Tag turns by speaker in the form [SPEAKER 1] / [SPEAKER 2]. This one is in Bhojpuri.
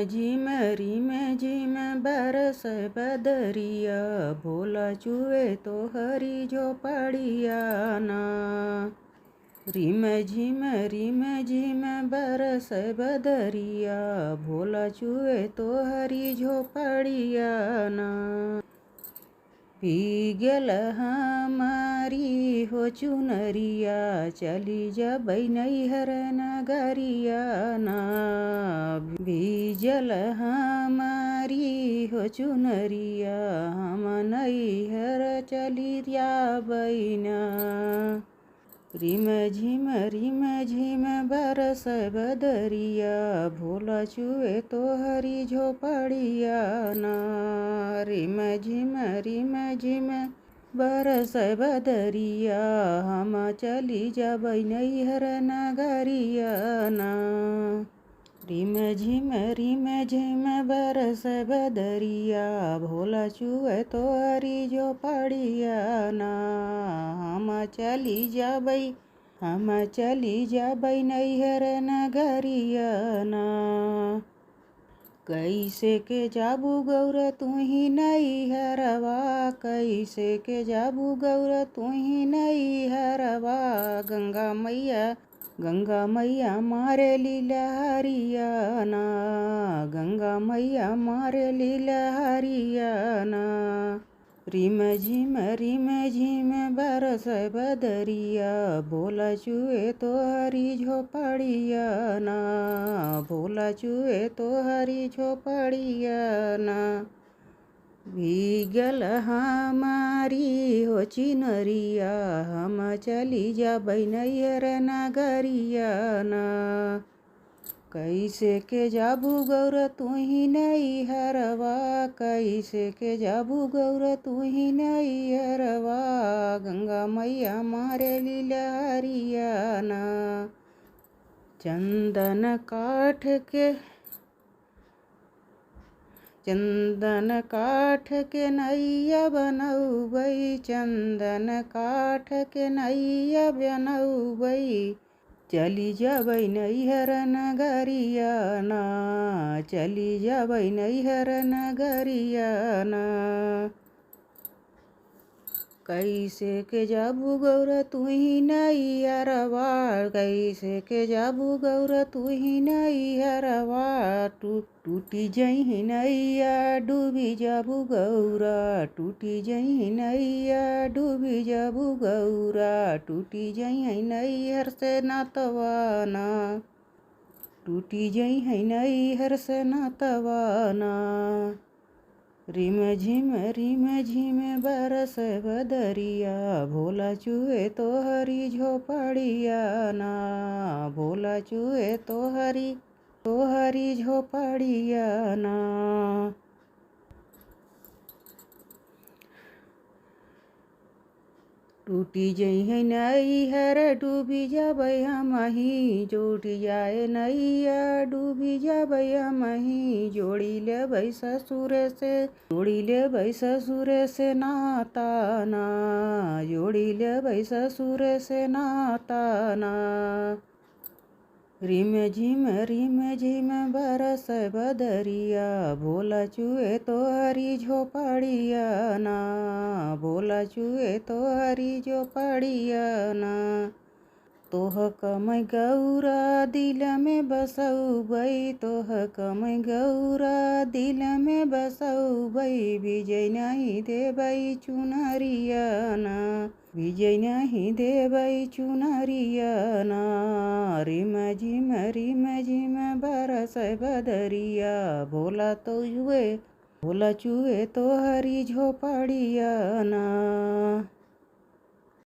[SPEAKER 1] रिम झिम बरस बदरिया, भोला चुए तो हरी झोपड़िया ना। रिम झिम बरस बदरिया, भोला चुए तो हरी झोपड़िया ना। भीगल हमारी हो चुनरिया, चली जबै नैहर नगरिया ना। भीजल हमारी हो चुनरिया, हम नैहर चली जाबै ना। रिम झिम बरस बदरिया, भोला चुए तो हरी झोपड़िया ना। रिम झिम बरस बदरिया, हम चली जाबै नैहर नगरिया ना। रिम झिम बरस बदरिया, भोला चुए तो हरी झोपड़िया ना। हम चली जाबै नैहर नगरिया ना। कैसे के जाबू गौर तुही नैहरवा, कैसे के जाबू गौर तुही नैहरवा। गंगा मैया मारे लहरिया ना, गंगा मैया मारे लहरिया ना। रिम झिम बरस बदरिया, भोला चुए तो हरी झोपड़िया ना। भोला चुए तो हरी झोपड़िया ना। भीगल हमारी हो चिनरिया, हम चली जाबै नैहर नगरिया ना। कैसे के जाबू गौर तुही नैहरवा, कैसे के जाबू गौर तुही नैहरवा। गंगा मैया मारे लहरिया ना। चंदन काठ के नैया बनौबै, चंदन काठ के नैया बनौबै। चली जाबै नैहर नगरिया ना, चली जाबै नैहर नगरिया ना। कैसे के जाबू गौर तुही नैहरवा, कैसे के जाबू गौर तुही नैहरवा। टूटी जही नैया डूबी जाबू गौरा, टूटी जही नैया डूबी जाबू गौरा। टूटी जही नैहर से नातवा ना, टूटी जही नैहर से नातवा ना। रिम झिम बरस बदरिया, भोला चुए तो हरी झोपड़िया ना। भोला चुए तो हरी झोपड़िया ना। टूटी जही नैहर डूबी जाबै हमही, टूटी जाए नैया डूबी जाबै हमही। जोड़ी लेबै ससुर से नाता ना, जोड़ी लेबै ससुर से नाता ना। रिम झिम बरस बदरिया, भोला चुए तो हरी झोपड़िया ना। भोला चुए तो हरी झोपड़िया ना। तोह कमै गौरा दिल में बसौबै, तोह कमै गौरा दिल में बसौबै। विजय नहीं देबै चुनरिया ना, विजय नहीं देबै चुनरिया ना। रिम झिम बरस बदरिया, भोला चुए तो हरी झोपड़िया ना।